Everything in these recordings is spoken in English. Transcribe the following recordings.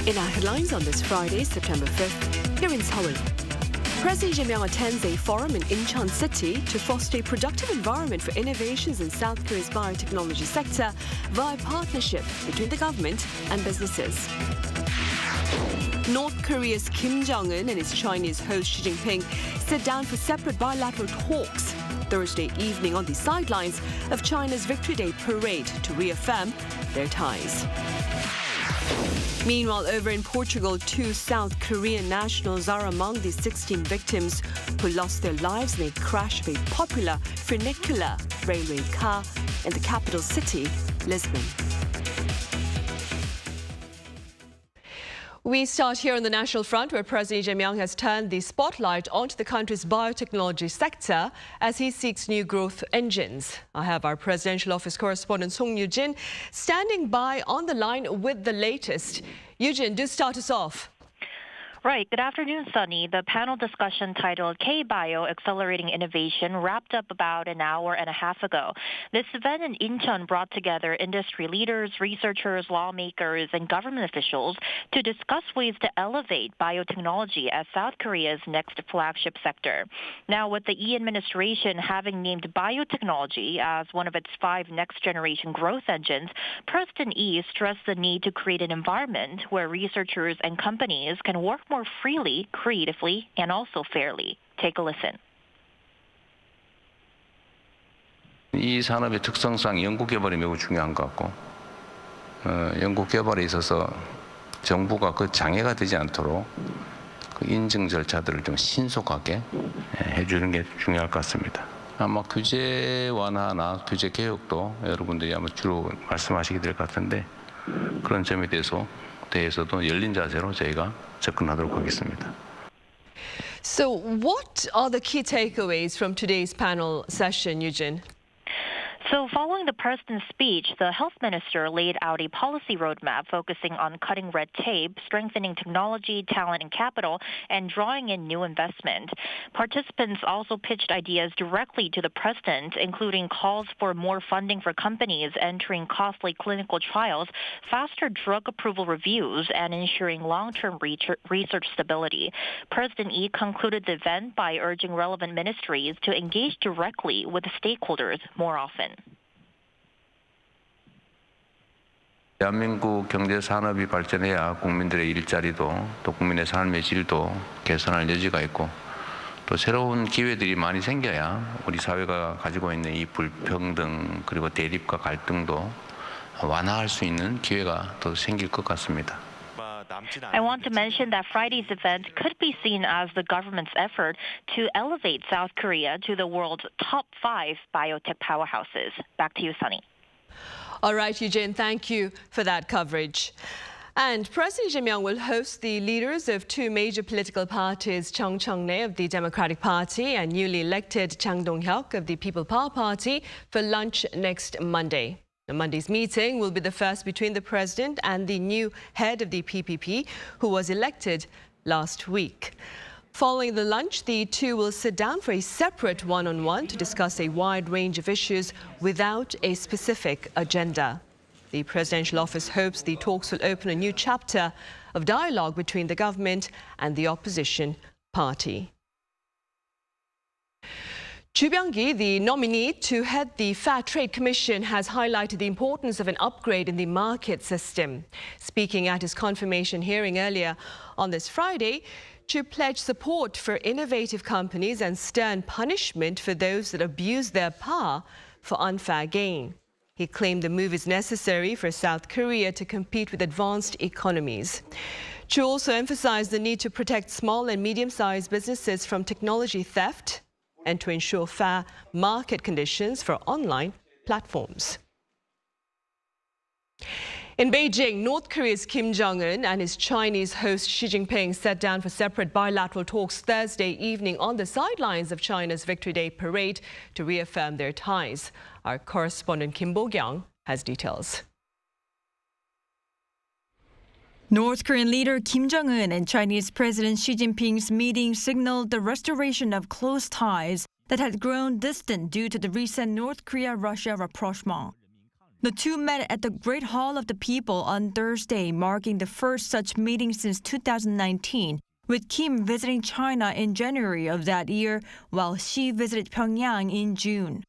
In our headlines on this Friday, September 5th, here in Seoul, President Jinping attends a forum in Incheon City to foster a productive environment for innovations in South Korea's biotechnology sector via partnership between the government and businesses. North Korea's Kim Jong-un and his Chinese host Xi Jinping sit down for separate bilateral talks Thursday evening on the sidelines of China's Victory Day parade to reaffirm their ties. Meanwhile, over in Portugal, 2 South Korean nationals are among the 16 victims who lost their lives in a crash of a popular funicular railway car in the capital city, Lisbon. We start here on the national front, where President Jinping has turned the spotlight onto the country's biotechnology sector as he seeks new growth engines. I have our presidential office correspondent Song Yoo-jin standing by on the line with the latest. Yoo-jin, do start us off. Right. Good afternoon, Sunny. The panel discussion titled K-Bio Accelerating Innovation wrapped up about an hour and a half ago. This event in Incheon brought together industry leaders, researchers, lawmakers, and government officials to discuss ways to elevate biotechnology as South Korea's next flagship sector. Now, with the Yi administration having named biotechnology as one of its 5 next-generation growth engines, President Yi stressed the need to create an environment where researchers and companies can work more freely, creatively, and also fairly. Take a listen. 이 산업의 특성상 연구개발이 매우 중요한 것 같고 연구개발에 있어서 정부가 그 장애가 되지 않도록 그 인증 절차들을 좀 신속하게 해주는 게 중요할 것 같습니다. 아마 규제 완화나 규제 개혁도 여러분들이 아마 주로 말씀하시게 될 것 같은데 그런 점에 대해서도 열린 자세로 저희가 접근하도록 하겠습니다. So what are the key takeaways from today's panel session, Yoo-jin? So following the president's speech, the health minister laid out a policy roadmap focusing on cutting red tape, strengthening technology, talent, and capital, and drawing in new investment. Participants also pitched ideas directly to the president, including calls for more funding for companies entering costly clinical trials, faster drug approval reviews, and ensuring long-term research stability. President Yi concluded the event by urging relevant ministries to engage directly with the stakeholders more often. 대한민국 경제 산업이 발전해야 국민들의 일자리도 또 국민의 삶의 질도 개선할 여지가 있고 또 새로운 기회들이 많이 생겨야 우리 사회가 가지고 있는 이 불평등 그리고 대립과 갈등도 완화할 수 있는 기회가 더 생길 것 같습니다. I want to mention that Friday's event could be seen as the government's effort to elevate South Korea to the world's top 5 biotech powerhouses. Back to you, Sunny. All right, Yoo-jin, thank you for that coverage. And President Jinping will host the leaders of 2 major political parties, Chung Chang-nae of the Democratic Party and newly elected Chang Dong-hyuk of the People Power Party for lunch next Monday. Monday's meeting will be the first between the president and the new head of the PPP, who was elected last week. Following the lunch, the 2 will sit down for a separate one-on-one to discuss a wide range of issues without a specific agenda. The presidential office hopes the talks will open a new chapter of dialogue between the government and the opposition party. Chu Byung-gi, the nominee to head the Fair Trade Commission, has highlighted the importance of an upgrade in the market system. Speaking at his confirmation hearing earlier on this Friday, Chu pledged support for innovative companies and stern punishment for those that abuse their power for unfair gain. He claimed the move is necessary for South Korea to compete with advanced economies. Chu also emphasized the need to protect small and medium-sized businesses from technology theft and to ensure fair market conditions for online platforms. In Beijing, North Korea's Kim Jong-un and his Chinese host Xi Jinping sat down for separate bilateral talks Thursday evening on the sidelines of China's Victory Day parade to reaffirm their ties. Our correspondent Kim Bo-kyung has details. North Korean leader Kim Jong-un and Chinese President Xi Jinping's meeting signaled the restoration of close ties that had grown distant due to the recent North Korea-Russia rapprochement. The two met at the Great Hall of the People on Thursday, marking the first such meeting since 2019, with Kim visiting China in January of that year, while Xi visited Pyongyang in June.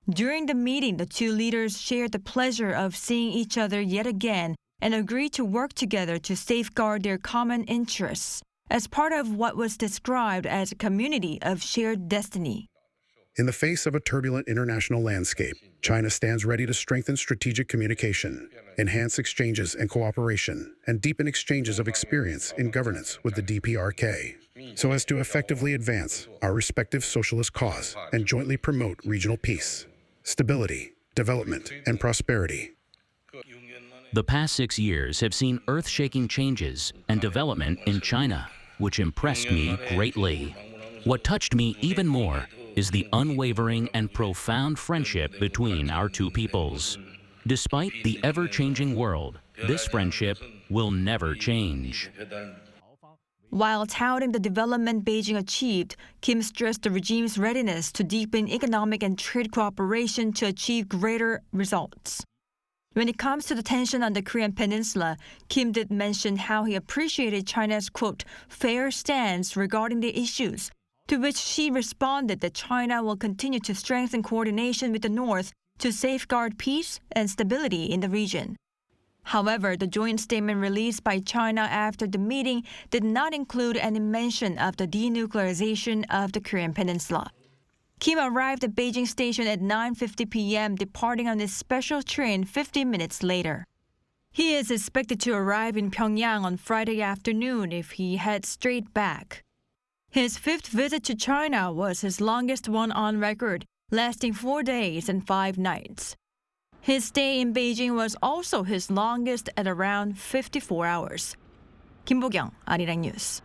During the meeting, the two leaders shared the pleasure of seeing each other yet again and agreed to work together to safeguard their common interests as part of what was described as a community of shared destiny. In the face of a turbulent international landscape, China stands ready to strengthen strategic communication, enhance exchanges and cooperation, and deepen exchanges of experience in governance with the DPRK, so as to effectively advance our respective socialist cause and jointly promote regional peace, stability, development, and prosperity. The past 6 years have seen earth-shaking changes and development in China, which impressed me greatly. What touched me even more is the unwavering and profound friendship between our two peoples. Despite the ever-changing world, this friendship will never change. While touting the development Beijing achieved, Kim stressed the regime's readiness to deepen economic and trade cooperation to achieve greater results. When it comes to the tension on the Korean peninsula, Kim did mention how he appreciated China's, quote, fair stance regarding the issues, to which she responded that China will continue to strengthen coordination with the North to safeguard peace and stability in the region. However, the joint statement released by China after the meeting did not include any mention of the denuclearization of the Korean peninsula. Kim arrived at Beijing Station at 9:50 p.m., departing on his special train 50 minutes later. He is expected to arrive in Pyongyang on Friday afternoon if he heads straight back. His fifth visit to China was his longest one on record, lasting 4 days and 5 nights. His stay in Beijing was also his longest at around 54 hours. Kim Bo-kyung, Arirang News.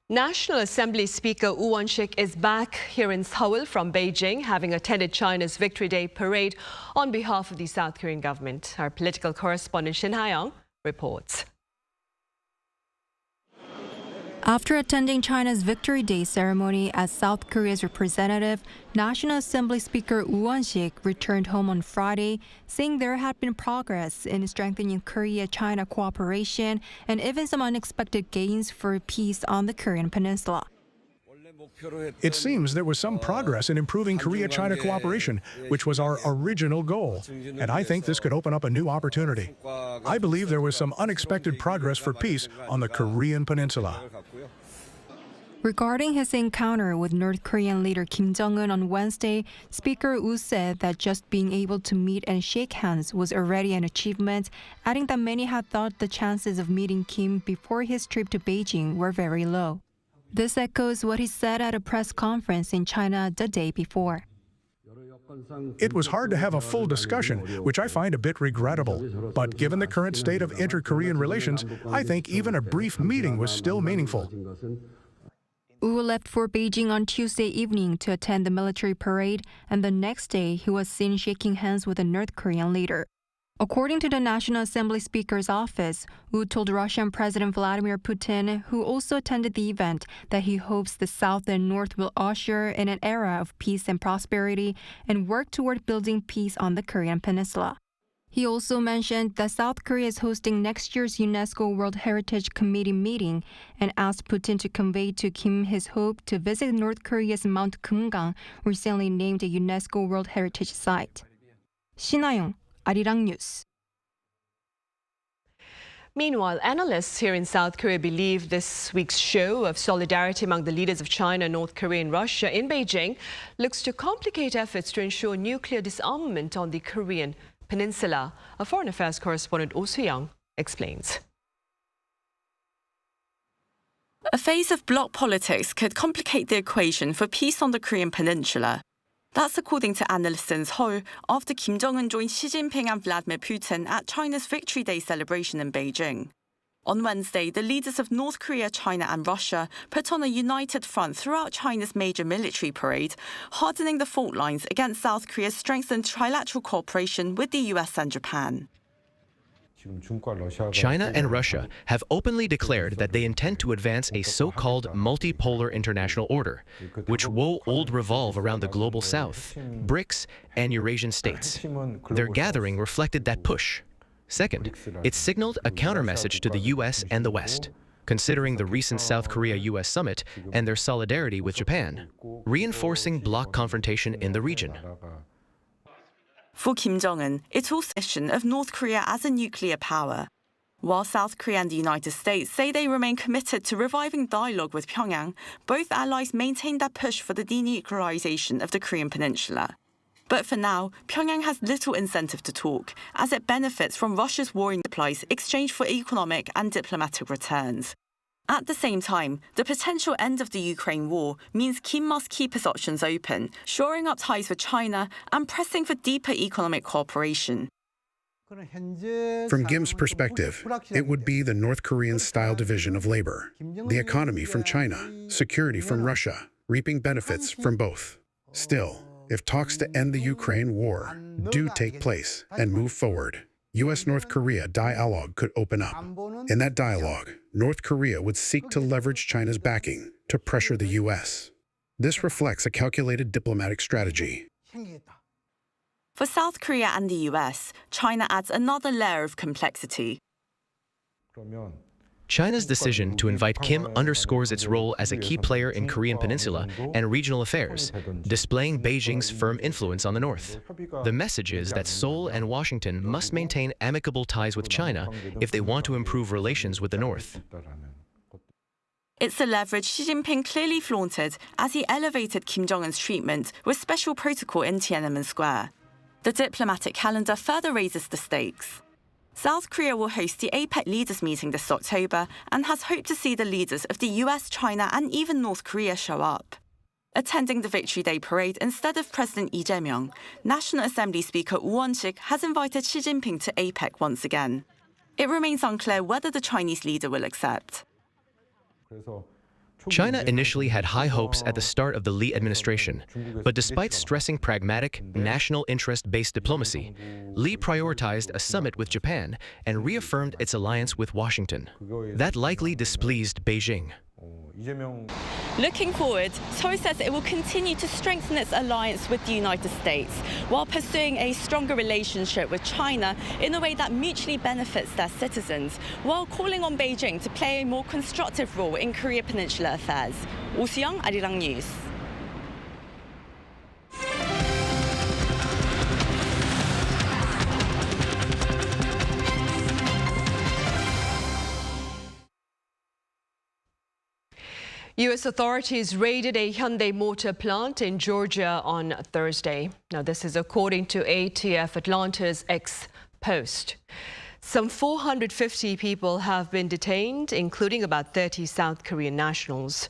National Assembly Speaker Woo Won-shik is back here in Seoul from Beijing, having attended China's Victory Day parade on behalf of the South Korean government. Our political correspondent Shin Ha-young reports. After attending China's Victory Day ceremony as South Korea's representative, National Assembly Speaker Woo Won-shik returned home on Friday, saying there had been progress in strengthening Korea-China cooperation and even some unexpected gains for peace on the Korean peninsula. It seems there was some progress in improving Korea-China cooperation, which was our original goal, and I think this could open up a new opportunity. I believe there was some unexpected progress for peace on the Korean peninsula. Regarding his encounter with North Korean leader Kim Jong-un on Wednesday, Speaker Woo said that just being able to meet and shake hands was already an achievement, adding that many had thought the chances of meeting Kim before his trip to Beijing were very low. This echoes what he said at a press conference in China the day before. It was hard to have a full discussion, which I find a bit regrettable. But given the current state of inter-Korean relations, I think even a brief meeting was still meaningful. Woo left for Beijing on Tuesday evening to attend the military parade, and the next day he was seen shaking hands with the North Korean leader. According to the National Assembly Speaker's office, Woo told Russian President Vladimir Putin, who also attended the event, that he hopes the South and North will usher in an era of peace and prosperity and work toward building peace on the Korean peninsula. He also mentioned that South Korea is hosting next year's UNESCO World Heritage Committee meeting and asked Putin to convey to Kim his hope to visit North Korea's Mount Kumgang, recently named a UNESCO World Heritage Site. Shin Ha-young, Arirang News. Meanwhile, analysts here in South Korea believe this week's show of solidarity among the leaders of China, North Korea and Russia in Beijing looks to complicate efforts to ensure nuclear disarmament on the Korean peninsula. Our foreign affairs correspondent Oh Soo-young explains. A phase of bloc politics could complicate the equation for peace on the Korean peninsula. That's according to analysts in Seoul after Kim Jong-un joined Xi Jinping and Vladimir Putin at China's Victory Day celebration in Beijing. On Wednesday, the leaders of North Korea, China and Russia put on a united front throughout China's major military parade, hardening the fault lines against South Korea's strengthened trilateral cooperation with the US and Japan. China and Russia have openly declared that they intend to advance a so-called multipolar international order, which will all revolve around the global south, BRICS, and Eurasian states. Their gathering reflected that push. Second, it signaled a countermessage to the U.S. and the West, considering the recent South Korea-U.S. summit and their solidarity with Japan, reinforcing bloc confrontation in the region. For Kim Jong-un, it also mention of North Korea as a nuclear power. While South Korea and the United States say they remain committed to reviving dialogue with Pyongyang, both allies maintain their push for the denuclearization of the Korean peninsula. But for now, Pyongyang has little incentive to talk, as it benefits from Russia's warring supplies exchanged for economic and diplomatic returns. At the same time, the potential end of the Ukraine war means Kim must keep his options open, shoring up ties with China and pressing for deeper economic cooperation. From Kim's perspective, it would be the North Korean-style division of labor, the economy from China, security from Russia, reaping benefits from both. Still, if talks to end the Ukraine war do take place and move forward, U.S.-North Korea dialogue could open up. In that dialogue, North Korea would seek to leverage China's backing to pressure the U.S. This reflects a calculated diplomatic strategy. For South Korea and the U.S., China adds another layer of complexity. China's decision to invite Kim underscores its role as a key player in Korean Peninsula and regional affairs, displaying Beijing's firm influence on the north. The message is that Seoul and Washington must maintain amicable ties with China if they want to improve relations with the north. It's a leverage Xi Jinping clearly flaunted as he elevated Kim Jong-un's treatment with special protocol in Tiananmen Square. The diplomatic calendar further raises the stakes. South Korea will host the APEC leaders meeting this October and has hoped to see the leaders of the US, China and even North Korea show up. Attending the Victory Day parade instead of President Lee Jae-myung, National Assembly Speaker Woo Won-sik has invited Xi Jinping to APEC once again. It remains unclear whether the Chinese leader will accept. China initially had high hopes at the start of the Lee administration, but despite stressing pragmatic, national interest-based diplomacy, Lee prioritized a summit with Japan and reaffirmed its alliance with Washington. That likely displeased Beijing. Looking forward, Seoul says it will continue to strengthen its alliance with the United States while pursuing a stronger relationship with China in a way that mutually benefits their citizens, while calling on Beijing to play a more constructive role in Korea Peninsula affairs. Oh Soo-young, Arirang News. U.S. authorities raided a Hyundai motor plant in Georgia on Thursday. Now, this is according to ATF Atlanta's X post. Some 450 people have been detained, including about 30 South Korean nationals.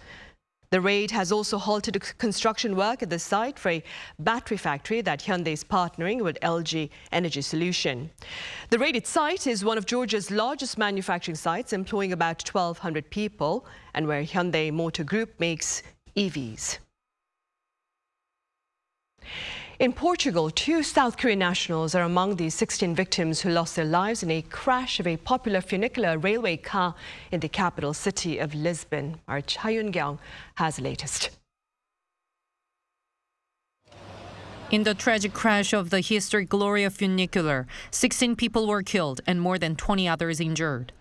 The raid has also halted construction work at the site for a battery factory that Hyundai is partnering with LG Energy Solution. The raided site is one of Georgia's largest manufacturing sites, employing about 1,200 people, and where Hyundai Motor Group makes EVs. In Portugal, 2 South Korean nationals are among the 16 victims who lost their lives in a crash of a popular funicular railway car in the capital city of Lisbon. Our Hyundai has the latest. In the tragic crash of the historic Gloria funicular, 16 people were killed and more than 20 others injured.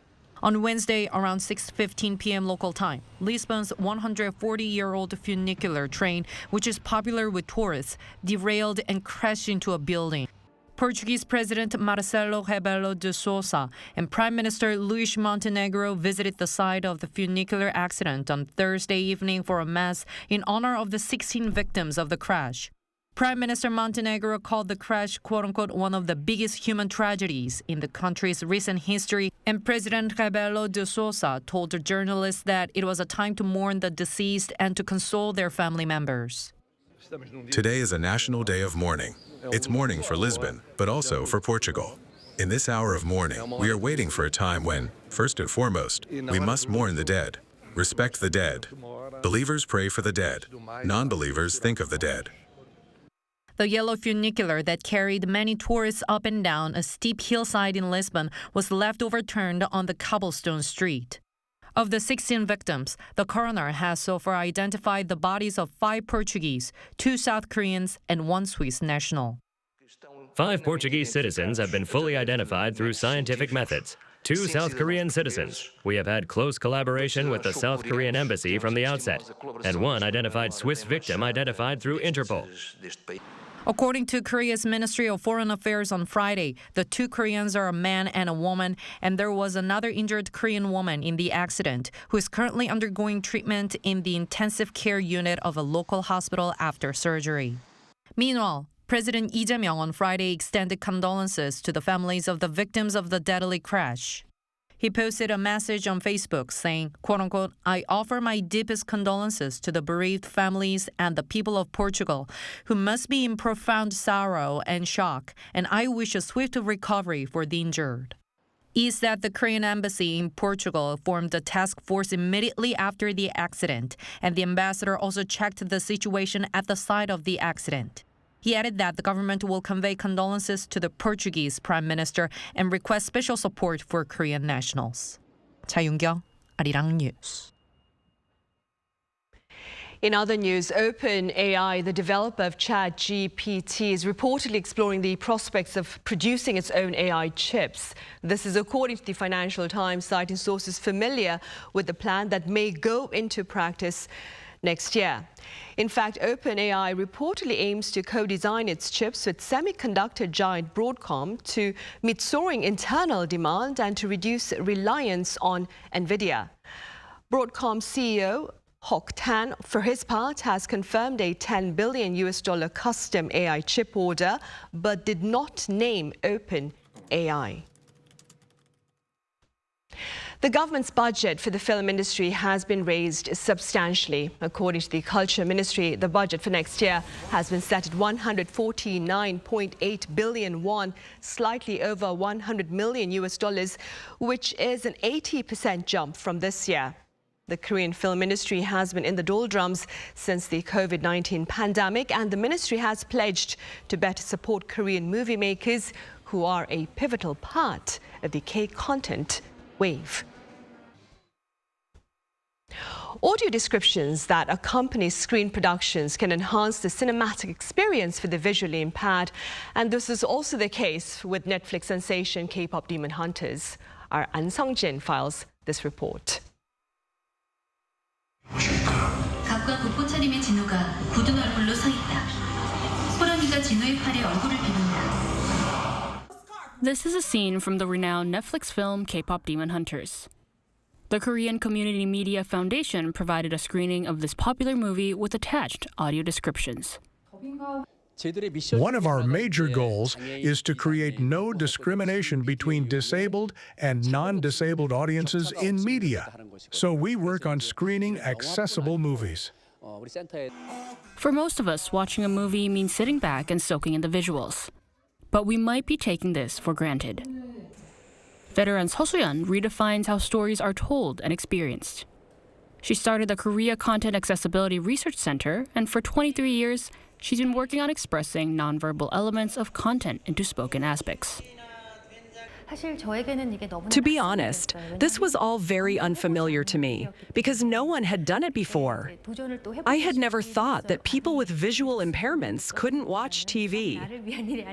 On Wednesday, around 6:15 p.m. local time, Lisbon's 140-year-old funicular train, which is popular with tourists, derailed and crashed into a building. Portuguese President Marcelo Rebelo de Sousa and Prime Minister Luís Montenegro visited the site of the funicular accident on Thursday evening for a mass in honor of the 16 victims of the crash. Prime Minister Montenegro called the crash, quote-unquote, one of the biggest human tragedies in the country's recent history, and President Rebelo de Sousa told the journalists that it was a time to mourn the deceased and to console their family members. Today is a national day of mourning. It's mourning for Lisbon, but also for Portugal. In this hour of mourning, we are waiting for a time when, first and foremost, we must mourn the dead, respect the dead. Believers pray for the dead. Non-believers think of the dead. The yellow funicular that carried many tourists up and down a steep hillside in Lisbon was left overturned on the cobblestone street. Of the 16 victims, the coroner has so far identified the bodies of 5 Portuguese, 2 South Koreans, and 1 Swiss national. 5 Portuguese citizens have been fully identified through scientific methods. 2 South Korean citizens. We have had close collaboration with the South Korean embassy from the outset, and 1 identified Swiss victim identified through Interpol. According to Korea's Ministry of Foreign Affairs on Friday, the 2 Koreans are a man and a woman, and there was another injured Korean woman in the accident who is currently undergoing treatment in the intensive care unit of a local hospital after surgery. Meanwhile, President Lee Jae-myung on Friday extended condolences to the families of the victims of the deadly crash. He posted a message on Facebook saying, quote-unquote, "I offer my deepest condolences to the bereaved families and the people of Portugal, who must be in profound sorrow and shock, and I wish a swift recovery for the injured." He said the Korean embassy in Portugal formed a task force immediately after the accident, and the ambassador also checked the situation at the site of the accident. He added that the government will convey condolences to the Portuguese Prime Minister and request special support for Korean nationals. 차윤경, Arirang News. In other news, OpenAI, the developer of ChatGPT, is reportedly exploring the prospects of producing its own AI chips. This is according to the Financial Times, citing sources familiar with the plan that may go into practice next year. In fact, OpenAI reportedly aims to co-design its chips with semiconductor giant Broadcom to meet soaring internal demand and to reduce reliance on NVIDIA. Broadcom CEO Hock Tan, for his part, has confirmed a $10 billion custom AI chip order, but did not name OpenAI. The government's budget for the film industry has been raised substantially. According to the Culture Ministry, the budget for next year has been set at 149.8 billion won, slightly over $100 million, which is an 80% jump from this year. The Korean film industry has been in the doldrums since the COVID-19 pandemic, and the ministry has pledged to better support Korean movie makers who are a pivotal part of the K-content wave. Audio descriptions that accompany screen productions can enhance the cinematic experience for the visually impaired, and this is also the case with Netflix sensation K-pop Demon Hunters. Our An Sung-jin files this report. 각과 국보 차림의 진우가 굳은 얼굴로 서 있다. 호랑이가 진우의 팔에 얼굴을 비빈다. This is a scene from the renowned Netflix film K-pop Demon Hunters. The Korean Community Media Foundation provided a screening of this popular movie with attached audio descriptions. One of our major goals is to create no discrimination between disabled and non-disabled audiences in media. So we work on screening accessible movies. For most of us, watching a movie means sitting back and soaking in the visuals. But we might be taking this for granted. Veteran Seo Soo-yeon redefines how stories are told and experienced. She started the Korea Content Accessibility Research Center, and for 23 years, she's been working on expressing nonverbal elements of content into spoken aspects. To be honest, this was all very unfamiliar to me because no one had done it before. I had never thought that people with visual impairments couldn't watch TV.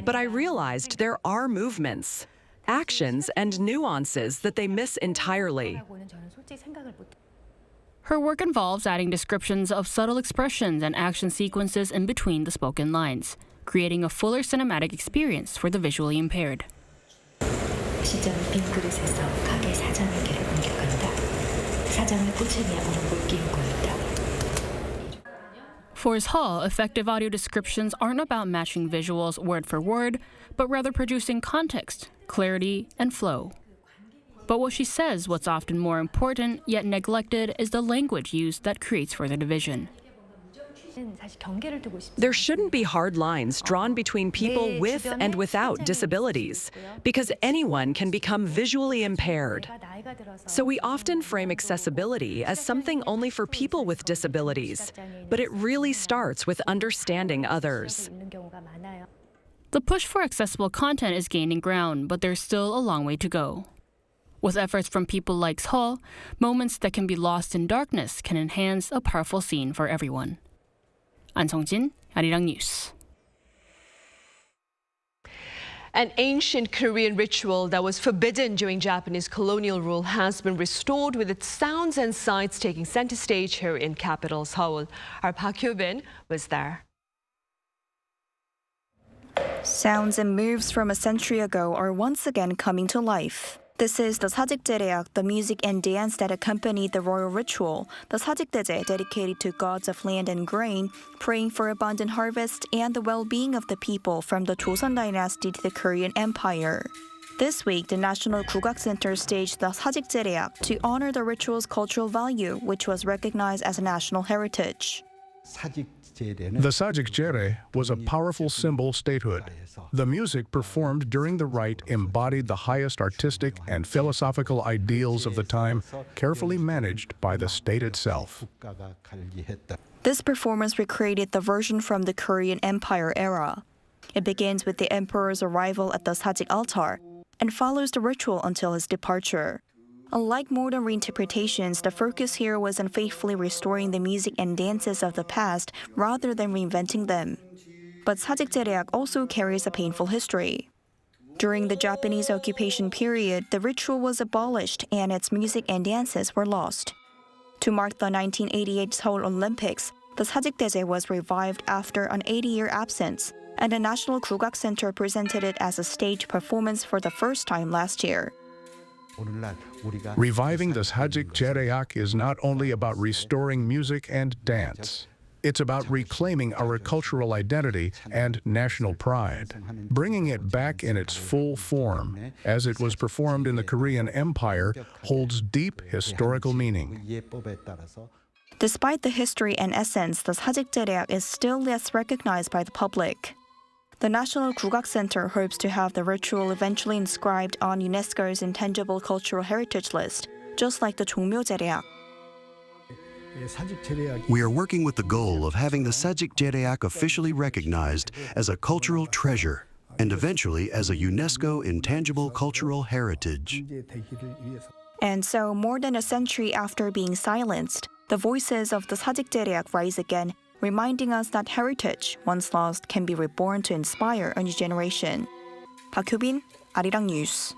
But I realized there are movements, actions, and nuances that they miss entirely. Her work involves adding descriptions of subtle expressions and action sequences in between the spoken lines, creating a fuller cinematic experience for the visually impaired. 시점을 빈 그릇에서 가게 사장에게로 옮겨간다. 사장을 꼬챙이에 물을 끼우고 있다. For his Hall, effective audio descriptions aren't about matching visuals word for word, but rather producing context, clarity, and flow. But what she says, what's often more important yet neglected, is the language used that creates further division. There shouldn't be hard lines drawn between people with and without disabilities, because anyone can become visually impaired. So we often frame accessibility as something only for people with disabilities, but it really starts with understanding others. The push for accessible content is gaining ground, but there's still a long way to go. With efforts from people like Seo, moments that can be lost in darkness can enhance a powerful scene for everyone. An Sung-jin, Arirang News. An ancient Korean ritual that was forbidden during Japanese colonial rule has been restored, with its sounds and sights taking center stage here in capital Seoul. Our Park Hyo-bin was there. Sounds and moves from a century ago are once again coming to life. This is the sajikjereak, the music and dance that accompanied the royal ritual. The sajikjeje, dedicated to gods of land and grain, praying for abundant harvest and the well-being of the people from the Joseon dynasty to the Korean Empire. This week, the National Gugak Center staged the sajikjereak to honor the ritual's cultural value, which was recognized as a national heritage. The sajikjere was a powerful symbol statehood. The music performed during the rite embodied the highest artistic and philosophical ideals of the time, carefully managed by the state itself. This performance recreated the version from the Korean Empire era. It begins with the emperor's arrival at the sajik altar and follows the ritual until his departure. Unlike modern reinterpretations, the focus here was on faithfully restoring the music and dances of the past rather than reinventing them. But sajikjereak also carries a painful history. During the Japanese occupation period, the ritual was abolished and its music and dances were lost. To mark the 1988 Seoul Olympics, the sajikjeje was revived after an 80-year absence, and the National Gugak Center presented it as a stage performance for the first time last year. Reviving the sajikjereak is not only about restoring music and dance. It's about reclaiming our cultural identity and national pride, bringing it back in its full form, as it was performed in the Korean Empire, holds deep historical meaning. Despite the history and essence, the sajikjereak is still less recognized by the public. The National Gugak Center hopes to have the ritual eventually inscribed on UNESCO's Intangible Cultural Heritage List, just like the 종묘제reak. We are working with the goal of having the sajikjereak officially recognized as a cultural treasure and eventually as a UNESCO Intangible Cultural Heritage. And so, more than a century after being silenced, the voices of the sajikjereak rise again, reminding us that heritage, once lost, can be reborn to inspire a new generation. Park Hyo-bin, Arirang News.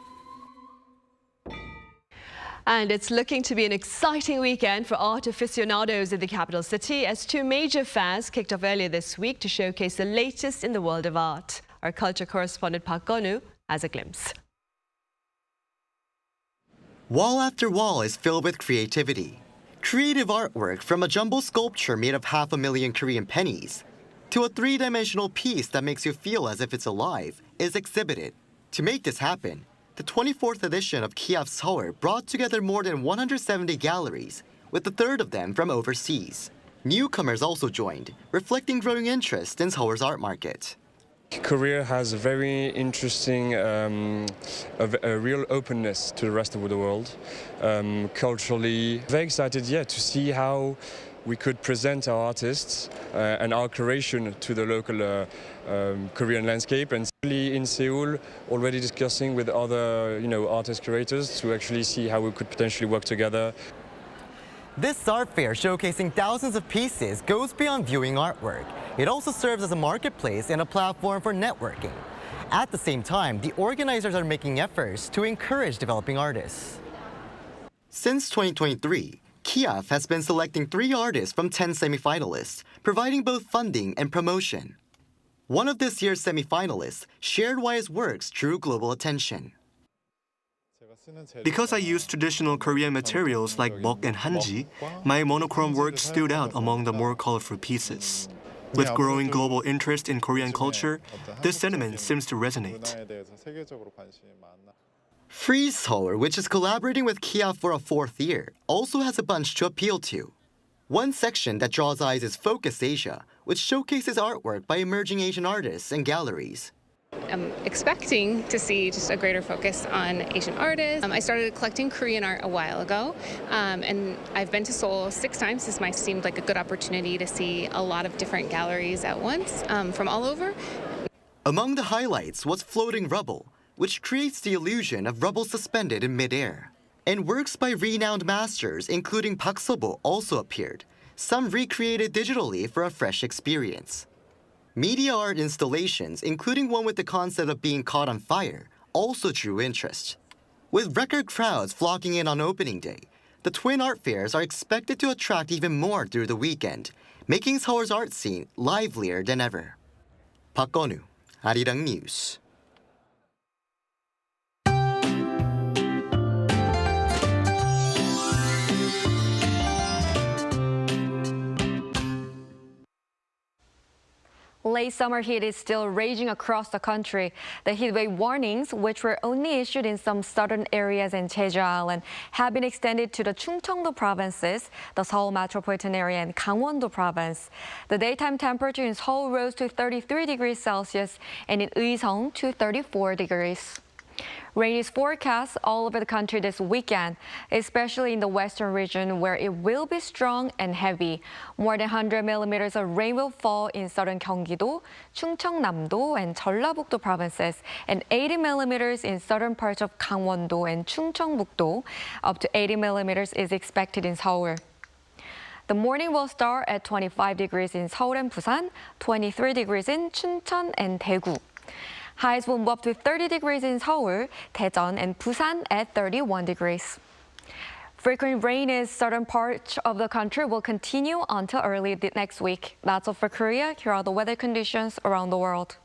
And it's looking to be an exciting weekend for art aficionados in the capital city, as two major fairs kicked off earlier this week to showcase the latest in the world of art. Our culture correspondent Park Gon-woo has a glimpse. Wall after wall is filled with creativity. Creative artwork from a jumbo sculpture made of 500,000 Korean pennies to a three-dimensional piece that makes you feel as if it's alive is exhibited. To make this happen, the 24th edition of KIAF Seoul brought together more than 170 galleries, with a third of them from overseas. Newcomers also joined, reflecting growing interest in Seoul's art market. Korea has a very interesting, a real openness to the rest of the world. Culturally, very excited, to see how we could present our artists and our creation to the local Korean landscape, and in Seoul already discussing with other artist curators to actually see how we could potentially work together. This art fair, showcasing thousands of pieces, goes beyond viewing artwork. It also serves as a marketplace and a platform for networking. At the same time, the organizers are making efforts to encourage developing artists. Since 2023, KIAF has been selecting 3 artists from 10 semifinalists, providing both funding and promotion. One of this year's semifinalists shared why his works drew global attention. Because I use traditional Korean materials like mok and hanji, my monochrome work stood out among the more colorful pieces. With growing global interest in Korean culture, this sentiment seems to resonate. Freeze Seoul, which is collaborating with KIAF for a 4th year, also has a bunch to appeal to. One section that draws eyes is Focus Asia, which showcases artwork by emerging Asian artists and galleries. I'm expecting to see just a greater focus on Asian artists. I started collecting Korean art a while ago, and I've been to Seoul 6 times. This might seem like a good opportunity to see a lot of different galleries at once from all over. Among the highlights was floating rubble, which creates the illusion of rubble suspended in midair. And works by renowned masters, including Park So-bo, also appeared, some recreated digitally for a fresh experience. Media art installations, including one with the concept of being caught on fire, also drew interest. With record crowds flocking in on opening day, the twin art fairs are expected to attract even more through the weekend, making Seoul's art scene livelier than ever. 박건우, Arirang News. Late summer heat is still raging across the country. The heatwave warnings, which were only issued in some southern areas and Jeju Island, have been extended to the Chungcheongdo provinces, the Seoul metropolitan area, and Gangwon-do province. The daytime temperature in Seoul rose to 33 degrees Celsius and in Uiseong to 34 degrees. Rain is forecast all over the country this weekend, especially in the western region where it will be strong and heavy. More than 100 millimeters of rain will fall in southern Gyeonggi-do, Chungcheongnam-do, and Jeollabuk-do provinces, and 80 millimeters in southern parts of Gangwon-do and Chungcheongbuk-do. Up to 80 millimeters is expected in Seoul. The morning will start at 25 degrees in Seoul and Busan, 23 degrees in Chuncheon and Daegu. Highs will move up to 30 degrees in Seoul, Daejeon, and Busan at 31 degrees. Frequent rain in southern parts of the country will continue until early next week. That's all for Korea. Here are the weather conditions around the world.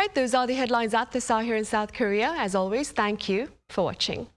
Right, those are the headlines at this hour here in South Korea. As always, thank you for watching.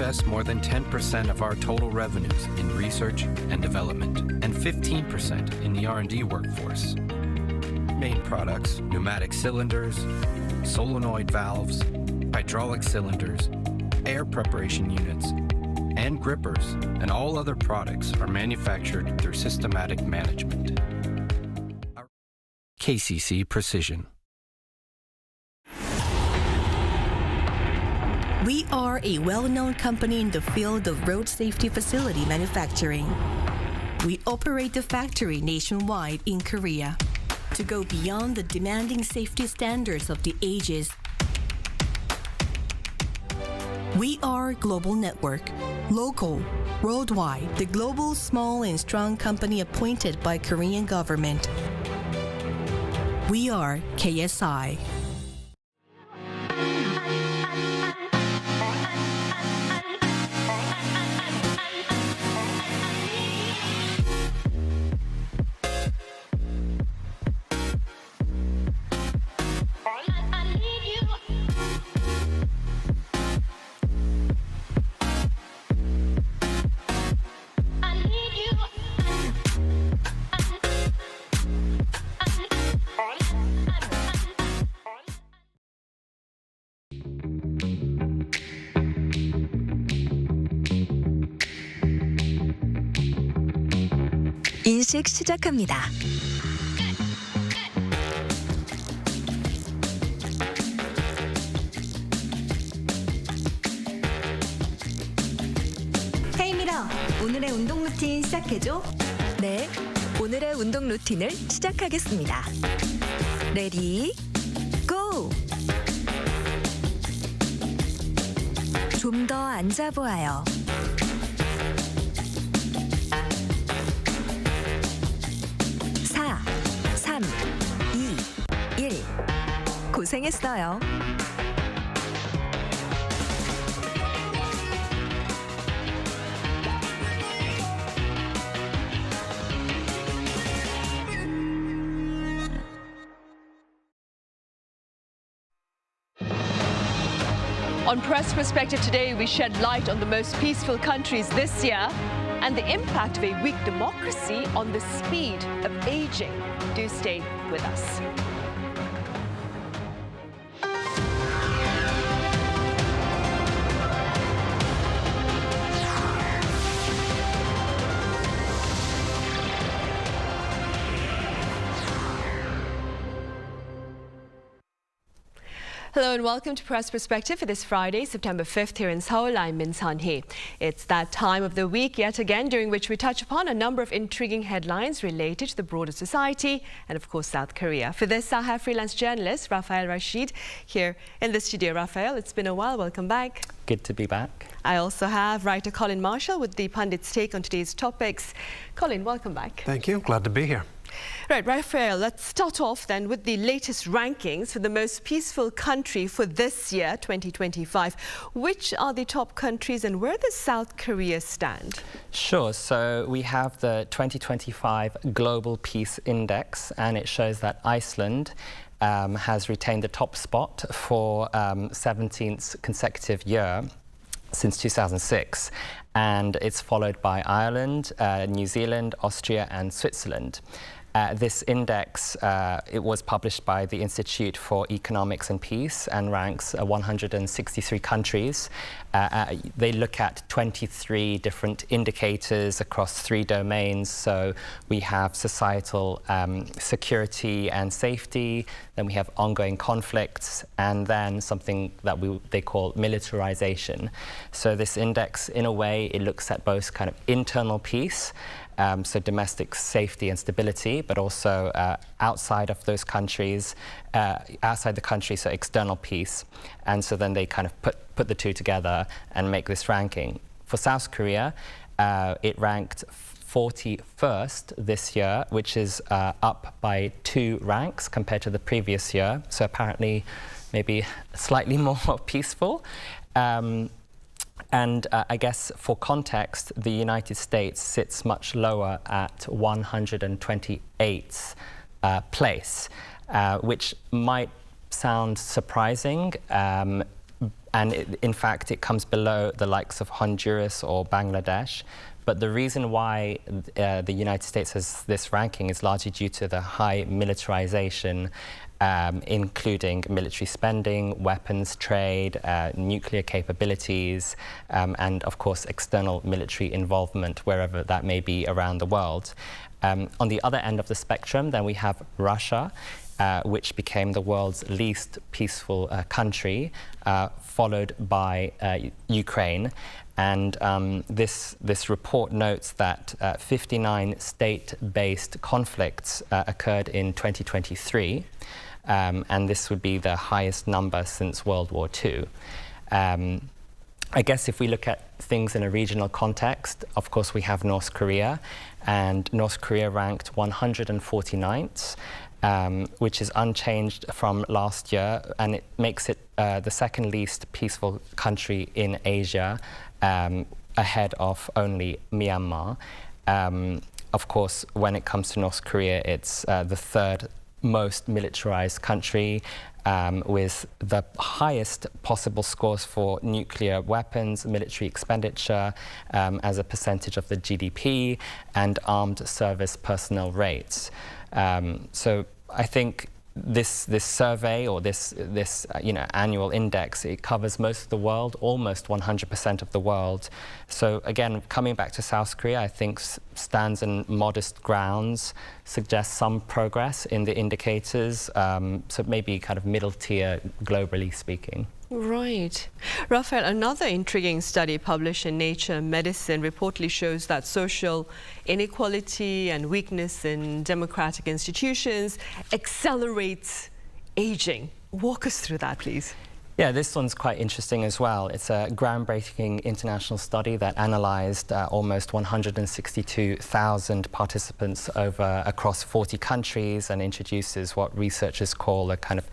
invest more than 10% of our total revenues in research and development and 15% in the R&D workforce. Main products: pneumatic cylinders, solenoid valves, hydraulic cylinders, air preparation units, and grippers, and all other products are manufactured through systematic management. KCC Precision. We are a well-known company in the field of road safety facility manufacturing. We operate the factory nationwide in Korea. To go beyond the demanding safety standards of the ages, we are Global Network, local, worldwide, the global small and strong company appointed by Korean government. We are KSI. 인식 시작합니다. 헤이 미러, 오늘의 운동 루틴 시작해줘. 네, 오늘의 운동 루틴을 시작하겠습니다. 레디, 고! 좀 더 앉아 보아요. 4, 3, 2, 1. 고생했어요. On Press Perspective today, we shed light on the most peaceful countries this year and the impact of a weak democracy on the speed of aging. Do stay with us. Hello and welcome to Press Perspective for this Friday, September 5th here in Seoul. I'm Min Sun-hee. It's that time of the week yet again during which we touch upon a number of intriguing headlines related to the broader society and of course South Korea. For this I have freelance journalist Rafael Rashid here in the studio. Rafael, it's been a while. Welcome back. Good to be back. I also have writer Colin Marshall with the pundit's take on today's topics. Colin, welcome back. Thank you. Glad to be here. Right, Rafael, let's start off then with the latest rankings for the most peaceful country for this year, 2025. Which are the top countries and where does South Korea stand? Sure, so we have the 2025 Global Peace Index, and it shows that Iceland has retained the top spot for 17th consecutive year since 2006. And it's followed by Ireland, New Zealand, Austria and Switzerland. This index, it was published by the Institute for Economics and Peace and ranks 163 countries. They look at 23 different indicators across 3 domains. So we have societal security and safety, then we have ongoing conflicts, and then something that they call militarization. So this index, in a way, it looks at both kind of internal peace, so domestic safety and stability, but also outside of those countries, outside the country, so external peace. And so then they kind of put the two together and make this ranking. For South Korea, it ranked 41st this year, which is up by 2 ranks compared to the previous year. So apparently maybe slightly more peaceful. And I guess for context, the United States sits much lower at 128th place, which might sound surprising and in fact, it comes below the likes of Honduras or Bangladesh. But the reason why the United States has this ranking is largely due to the high militarization, including military spending, weapons trade, nuclear capabilities, and of course external military involvement wherever that may be around the world. On the other end of the spectrum, then we have Russia, which became the world's least peaceful country, followed by Ukraine. And this report notes that 59 state-based conflicts occurred in 2023, and this would be the highest number since World War II. I guess if we look at things in a regional context, of course we have North Korea, and North Korea ranked 149th, which is unchanged from last year, and it makes it the second least peaceful country in Asia, ahead of only Myanmar. Of course, when it comes to North Korea, it's the third most militarized country, with the highest possible scores for nuclear weapons, military expenditure as a percentage of the GDP, and armed service personnel rates. So I think this survey, or this annual index, it covers most of the world, almost 100% of the world. So again, coming back to South Korea, I think stands in modest grounds, suggests some progress in the indicators, so maybe kind of middle tier globally speaking. Right. Raphael, another intriguing study published in Nature Medicine reportedly shows that social inequality and weakness in democratic institutions accelerates aging. Walk us through that, please. Yeah, this one's quite interesting as well. It's a groundbreaking international study that analysed almost 162,000 participants across 40 countries, and introduces what researchers call a kind of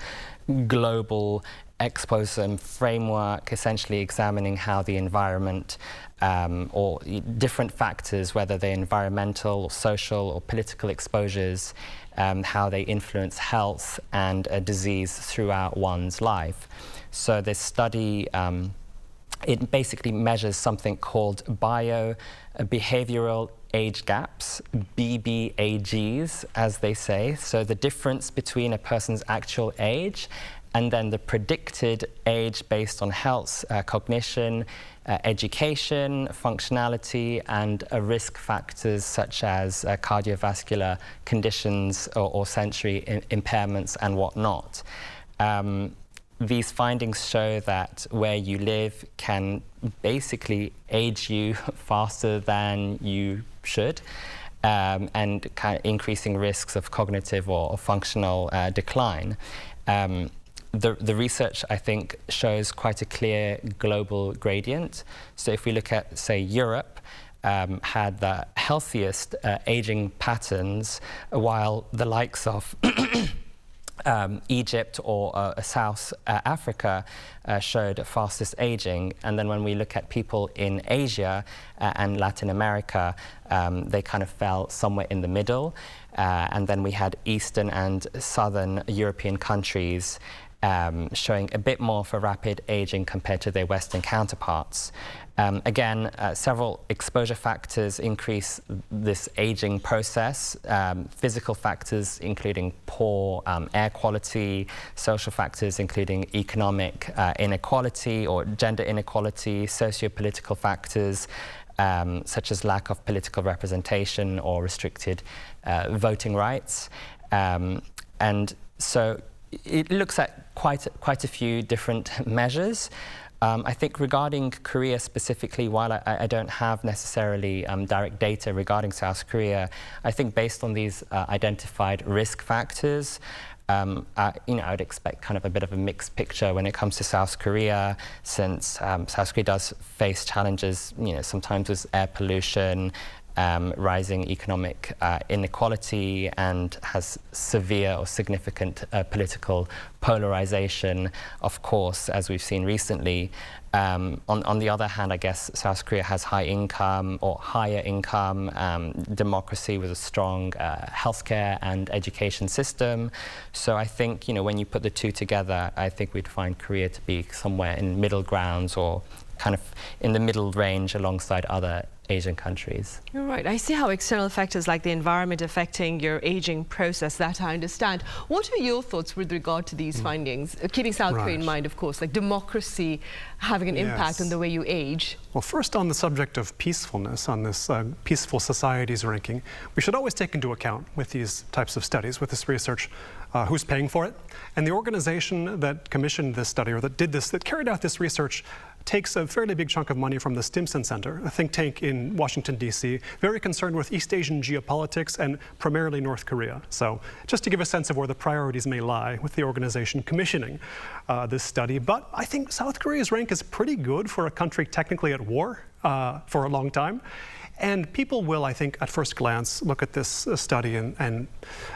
global exposome framework, essentially examining how the environment or different factors, whether they're environmental or social or political exposures, how they influence health and disease throughout one's life. So this study, it basically measures something called behavioral age gaps, BBAGs, as they say. So the difference between a person's actual age and then the predicted age based on health, cognition, education, functionality, and risk factors such as cardiovascular conditions or sensory impairments and whatnot. These findings show that where you live can basically age you faster than you should, and kind of increasing risks of cognitive or functional decline. The research, I think, shows quite a clear global gradient. So if we look at, say, Europe, had the healthiest aging patterns, while the likes of Egypt or South Africa showed fastest aging. And then when we look at people in Asia and Latin America, they kind of fell somewhere in the middle. And then we had Eastern and Southern European countries showing a bit more of a rapid aging compared to their Western counterparts. Again, several exposure factors increase this aging process. Physical factors including poor air quality, social factors including economic inequality or gender inequality, socio-political factors such as lack of political representation or restricted voting rights. And so it looks at quite a few different measures. I think regarding Korea specifically, while I don't have necessarily direct data regarding South Korea, I think based on these identified risk factors, I would expect kind of a bit of a mixed picture when it comes to South Korea, since South Korea does face challenges, sometimes with air pollution, rising economic inequality and has severe or significant political polarization, of course, as we've seen recently. On the other hand, I guess South Korea has high income or higher income, democracy with a strong healthcare and education system. So I think, when you put the two together, I think we'd find Korea to be somewhere in middle grounds or kind of in the middle range alongside other Asian countries. You're right. I see how external factors like the environment affecting your aging process, that I understand. What are your thoughts with regard to these findings? Keeping South Korea in mind, of course, like democracy having an impact on the way you age. Well, first on the subject of peacefulness, on this peaceful societies ranking, we should always take into account with these types of studies, with this research, who's paying for it. And the organization that commissioned this study, or that did this, that carried out this research, takes a fairly big chunk of money from the Stimson Center, a think tank in Washington, D.C., very concerned with East Asian geopolitics and primarily North Korea. So just to give a sense of where the priorities may lie with the organization commissioning this study. But I think South Korea's rank is pretty good for a country technically at war for a long time. And people will, I think, at first glance, look at this study and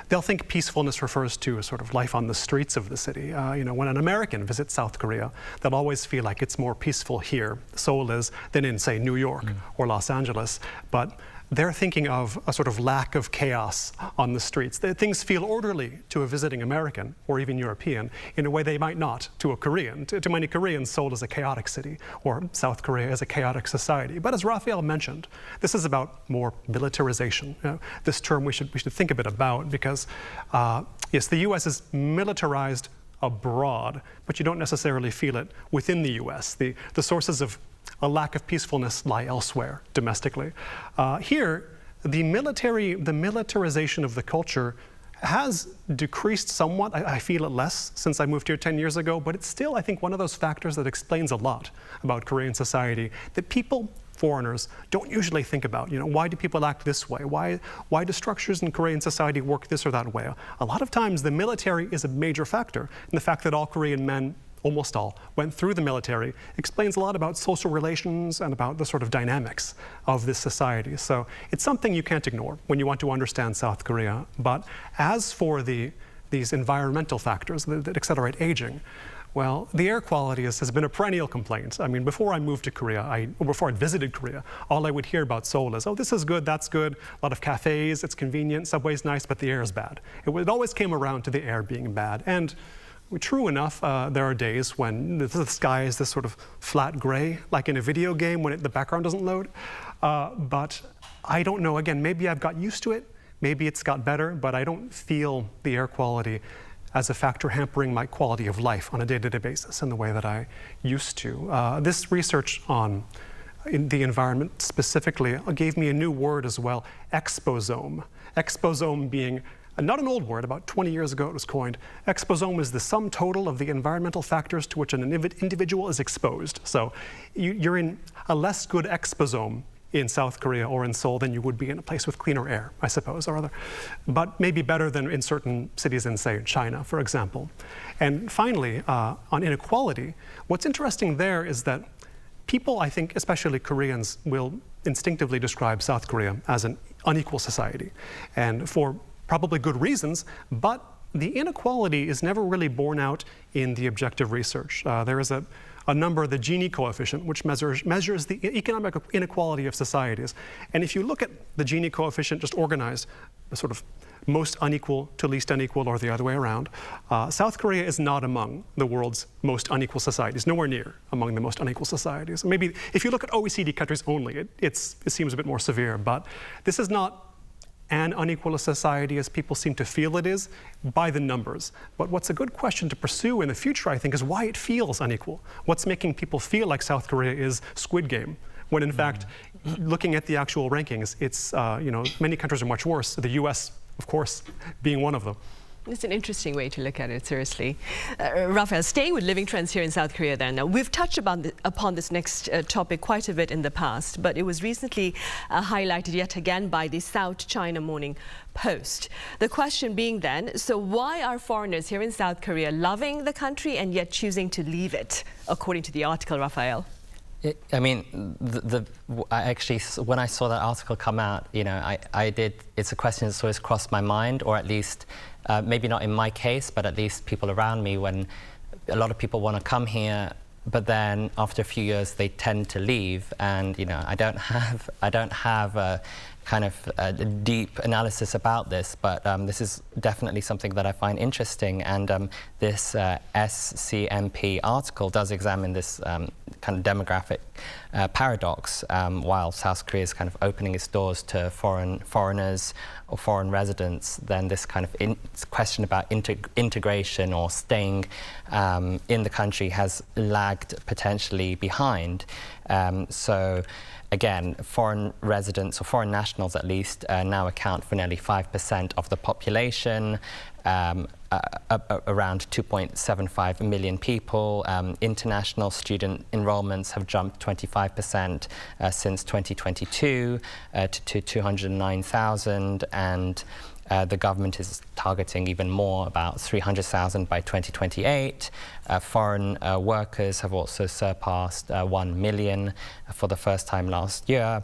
they'll think peacefulness refers to a sort of life on the streets of the city. When an American visits South Korea, they'll always feel like it's more peaceful here, Seoul is, than in, say, New York or Los Angeles. But they're thinking of a sort of lack of chaos on the streets. Things feel orderly to a visiting American or even European in a way they might not to a Korean. To many Koreans, Seoul is a chaotic city, or South Korea is a chaotic society. But as Raphael mentioned, this is about more militarization. This term we should think a bit about because, yes, the U.S. is militarized abroad, but you don't necessarily feel it within the U.S. The sources of a lack of peacefulness lie elsewhere, domestically. Here, the militarization of the culture has decreased somewhat. I feel it less since I moved here 10 years ago, but it's still, I think, one of those factors that explains a lot about Korean society that people, foreigners, don't usually think about. Why do people act this way? Why do structures in Korean society work this or that way? A lot of times the military is a major factor, and the fact that all Korean men, almost all, went through the military explains a lot about social relations and about the sort of dynamics of this society. So it's something you can't ignore when you want to understand South Korea. But as for these environmental factors that accelerate aging, well, the air quality has been a perennial complaint. I mean, before I moved to Korea, before I visited Korea, all I would hear about Seoul is, oh, this is good, that's good, a lot of cafes, it's convenient, subway's nice, but the air is bad. It always came around to the air being bad. And true enough, there are days when the sky is this sort of flat gray, like in a video game when the background doesn't load. But I don't know, again, maybe I've got used to it, maybe it's got better, but I don't feel the air quality as a factor hampering my quality of life on a day-to-day basis in the way that I used to. This research on the environment specifically gave me a new word as well, exposome. Exposome being not an old word, about 20 years ago it was coined. Exposome is the sum total of the environmental factors to which an individual is exposed. So you're in a less good exposome in South Korea or in Seoul than you would be in a place with cleaner air, I suppose, or other. But maybe better than in certain cities in, say, China, for example. And finally, on inequality, what's interesting there is that people, I think, especially Koreans, will instinctively describe South Korea as an unequal society. And for probably good reasons, but the inequality is never really borne out in the objective research. There is a number, the Gini coefficient, which measures the economic inequality of societies. And if you look at the Gini coefficient just organized, the sort of most unequal to least unequal or the other way around, South Korea is not among the world's most unequal societies, nowhere near among the most unequal societies. Maybe if you look at OECD countries only, it seems a bit more severe, but this is not an unequal a society as people seem to feel it is by the numbers. But what's a good question to pursue in the future, I think, is why it feels unequal. What's making people feel like South Korea is Squid Game, when in fact, looking at the actual rankings, it's, many countries are much worse, the US, of course, being one of them. It's an interesting way to look at it, seriously. Raphael, staying with living trends here in South Korea then. Now, we've touched upon this next topic quite a bit in the past, but it was recently highlighted yet again by the South China Morning Post. The question being then, so why are foreigners here in South Korea loving the country and yet choosing to leave it, according to the article, Raphael? I mean, I actually, when I saw that article come out, you know, it's a question that's always crossed my mind, or at least, maybe not in my case, but at least people around me, when a lot of people want to come here, but then after a few years they tend to leave, and, you know, I don't have a kind of a deep analysis about this, but this is definitely something that I find interesting, and this SCMP article does examine this kind of demographic paradox, while South Korea is kind of opening its doors to foreigners or foreign residents. Then this kind of question about integration or staying in the country has lagged potentially behind. So again, foreign residents, or foreign nationals at least, now account for nearly 5% of the population, around 2.75 million people. International student enrollments have jumped 25% since 2022 to 209,000, and the government is targeting even more, about 300,000 by 2028. Foreign workers have also surpassed 1 million for the first time last year.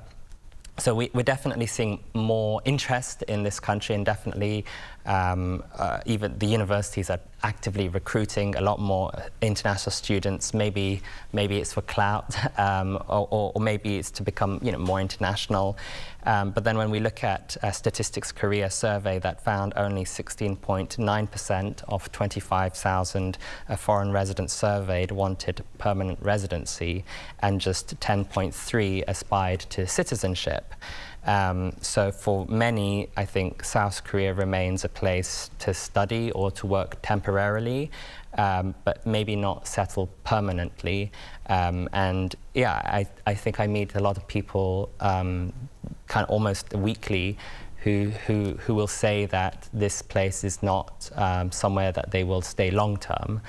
So we're definitely seeing more interest in this country, and definitely even the universities are actively recruiting a lot more international students. Maybe it's for clout, or maybe it's to become, you know, more international. But then when we look at Statistics Korea survey that found only 16.9% of 25,000 foreign residents surveyed wanted permanent residency, and just 10.3 aspired to citizenship. So for many, I think South Korea remains a place to study or to work temporarily, but maybe not settle permanently. And yeah, I think I meet a lot of people kind of almost weekly who will say that this place is not somewhere that they will stay long term.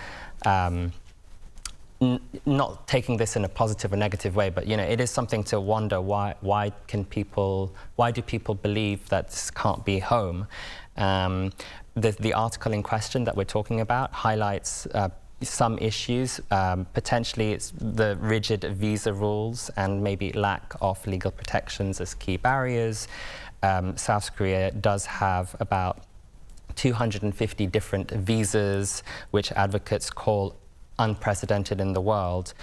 Not taking this in a positive or negative way, but, you know, it is something to wonder why do people believe that this can't be home? The article in question that we're talking about highlights some issues. Potentially it's the rigid visa rules and maybe lack of legal protections as key barriers. South Korea does have about 250 different visas, which advocates call unprecedented in the world.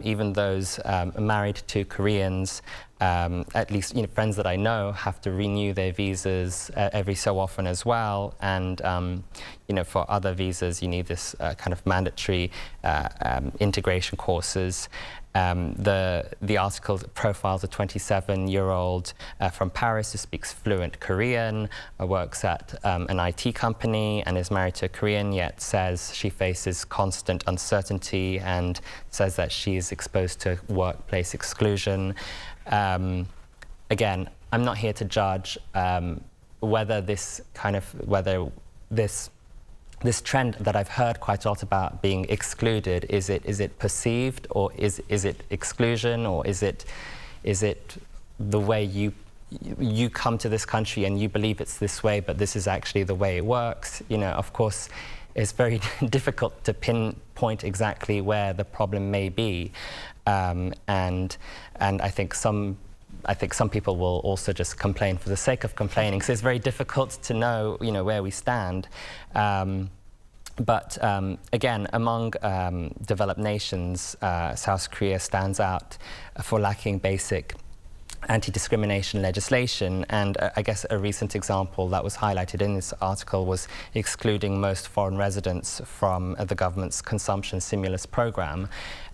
Even those married to Koreans, at least, you know, friends that I know, have to renew their visas every so often as well. And you know, for other visas, you need this kind of mandatory integration courses. The article profiles a 27-year-old from Paris who speaks fluent Korean, works at an IT company, and is married to a Korean, yet says she faces constant uncertainty and says that she is exposed to workplace exclusion. Again, I'm not here to judge whether this trend that I've heard quite a lot about being excluded, is it perceived, or is it exclusion, or is it the way you come to this country and you believe it's this way, but this is actually the way it works? You know, of course, it's very difficult to pinpoint exactly where the problem may be, and I think some people will also just complain for the sake of complaining. So it's very difficult to know, you know, where we stand. But again, among developed nations, South Korea stands out for lacking basic anti-discrimination legislation. And I guess a recent example that was highlighted in this article was excluding most foreign residents from the government's consumption stimulus program.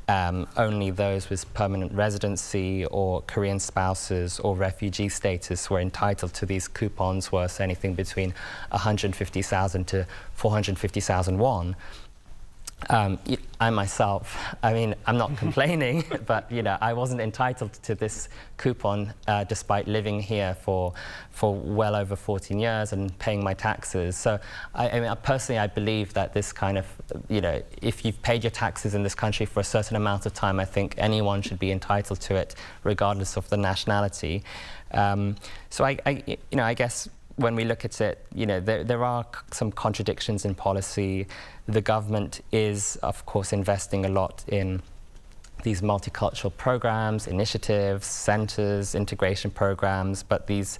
Only those with permanent residency or Korean spouses or refugee status were entitled to these coupons worth anything between 150,000 to 450,000 won. I myself, I mean, I'm not complaining, but, you know, I wasn't entitled to this coupon despite living here for well over 14 years and paying my taxes. So, I mean, personally, I believe that this kind of, you know, if you've paid your taxes in this country for a certain amount of time, I think anyone should be entitled to it, regardless of the nationality. So I guess when we look at it, you know, there are some contradictions in policy. The government is, of course, investing a lot in these multicultural programs, initiatives, centers, integration programs, but these,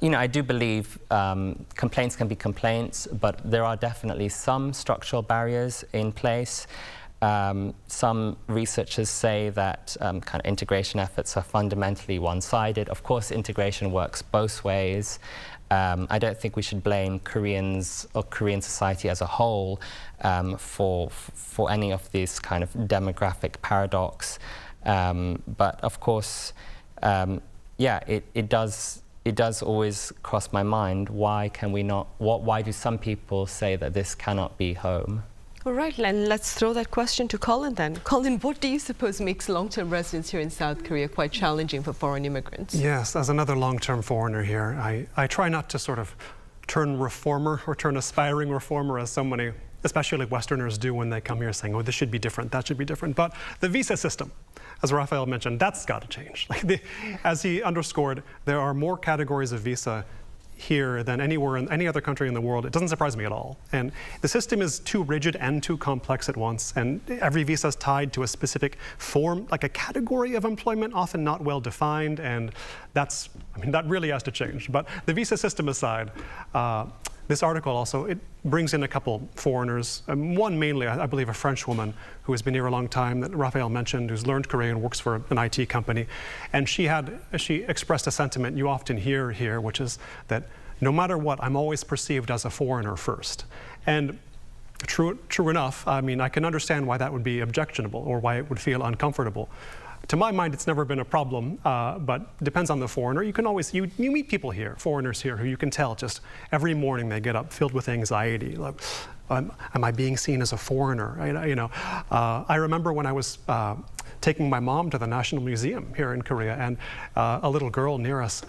I do believe complaints can be complaints, but there are definitely some structural barriers in place. Some researchers say that kind of integration efforts are fundamentally one-sided. Of course, integration works both ways. I don't think we should blame Koreans or Korean society as a whole for any of this kind of demographic paradox. But of course, it does always cross my mind. Why can we not? Why do some people say that this cannot be home? All right, Len, let's throw that question to Colin then. Colin, what do you suppose makes long-term residence here in South Korea quite challenging for foreign immigrants? Yes, as another long-term foreigner here, I try not to sort of turn reformer or turn aspiring reformer as so many, especially Westerners, do when they come here saying, oh, this should be different, that should be different. But the visa system, as Raphael mentioned, that's got to change. As he underscored, there are more categories of visa here than anywhere in any other country in the world. It doesn't surprise me at all. And the system is too rigid and too complex at once. And every visa is tied to a specific form, like a category of employment, often not well defined. And that really has to change. But the visa system aside, this article also, it brings in a couple foreigners, one mainly, I believe, a French woman who has been here a long time that Raphael mentioned, who's learned Korean, works for an IT company. And she expressed a sentiment you often hear here, which is that no matter what, I'm always perceived as a foreigner first. And true enough, I can understand why that would be objectionable or why it would feel uncomfortable. To my mind, it's never been a problem, but it depends on the foreigner. You can always, you meet people here, foreigners here, who you can tell just every morning they get up filled with anxiety. Like, am I being seen as a foreigner? I remember when I was taking my mom to the National Museum here in Korea, and a little girl near us,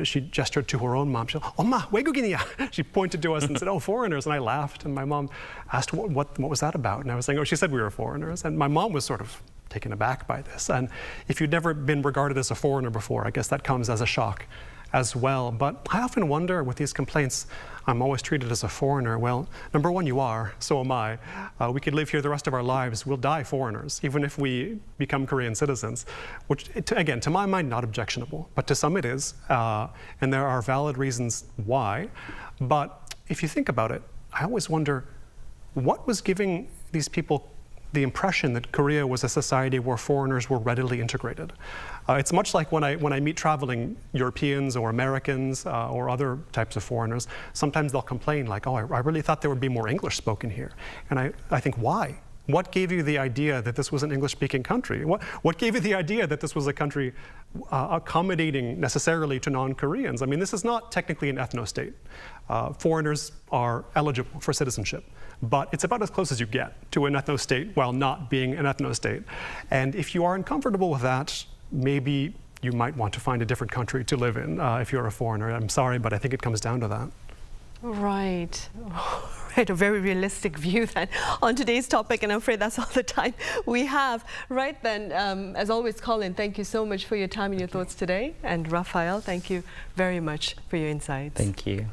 she gestured to her own mom. She said, "Oma, 외국인이야." She pointed to us and said, "Oh, foreigners." And I laughed. And my mom asked, what was that about? And I was saying, oh, she said we were foreigners. And my mom was sort of taken aback by this. And if you'd never been regarded as a foreigner before, I guess that comes as a shock as well. But I often wonder with these complaints, I'm always treated as a foreigner. Well, number one, you are, so am I. We could live here the rest of our lives. We'll die foreigners, even if we become Korean citizens, which, again, to my mind, not objectionable, but to some it is. And there are valid reasons why. But if you think about it, I always wonder, what was giving these people the impression that Korea was a society where foreigners were readily integrated? It's much like when I meet traveling Europeans or Americans or other types of foreigners, sometimes they'll complain like, oh, I really thought there would be more English spoken here. And I think, why? What gave you the idea that this was an English-speaking country? What gave you the idea that this was a country accommodating necessarily to non-Koreans? This is not technically an ethno-state. Foreigners are eligible for citizenship, but it's about as close as you get to an ethno-state while not being an ethno-state. And if you aren't comfortable with that, maybe you might want to find a different country to live in if you're a foreigner. I'm sorry, but I think it comes down to that. Right. Right, a very realistic view then on today's topic, and I'm afraid that's all the time we have. Right then, as always, Colin, thank you so much for your time and your thoughts today. And Raphael, thank you very much for your insights. Thank you.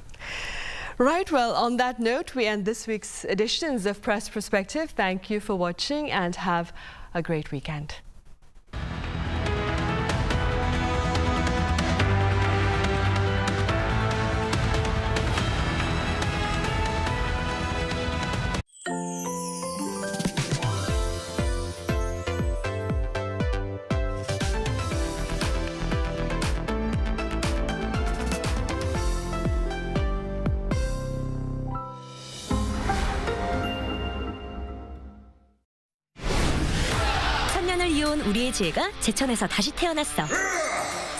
Right, well, on that note, we end this week's editions of Press Perspective. Thank you for watching and have a great weekend. 천년을 이어온 우리의 지혜가 제천에서 다시 태어났어.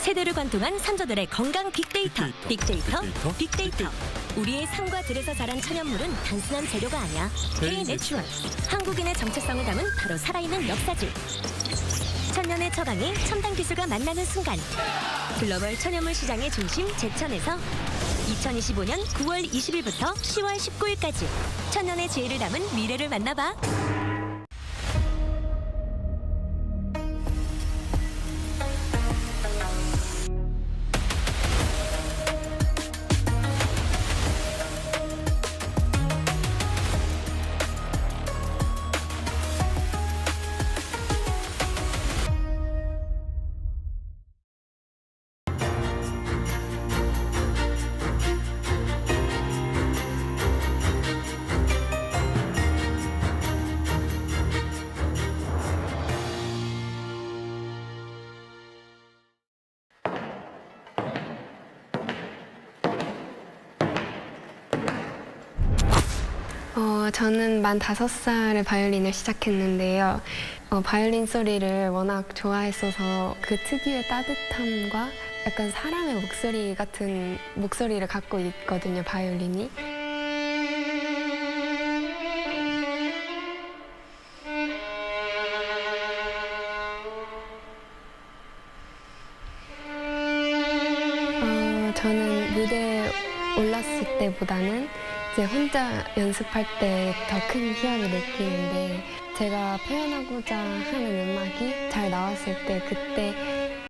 세대를 관통한 선조들의 건강 빅데이터. 빅데이터. 우리의 삶과 들에서 자란 천연물은 단순한 재료가 아니야. K-내추럴. 한국인의 정체성을 담은 바로 살아있는 역사질. 천년의 처방이 첨단 기술과 만나는 순간. 글로벌 천연물 시장의 중심 제천에서 2025년 9월 20일부터 10월 19일까지 천년의 지혜를 담은 미래를 만나봐. 저는 만 5살에 바이올린을 시작했는데요. 바이올린 소리를 워낙 좋아했어서 그 특유의 따뜻함과 약간 사람의 목소리 같은 목소리를 갖고 있거든요, 바이올린이. 저는 무대에 올랐을 때보다는 이제 혼자 연습할 때 더 큰 희열을 느끼는데 제가 표현하고자 하는 음악이 잘 나왔을 때 그때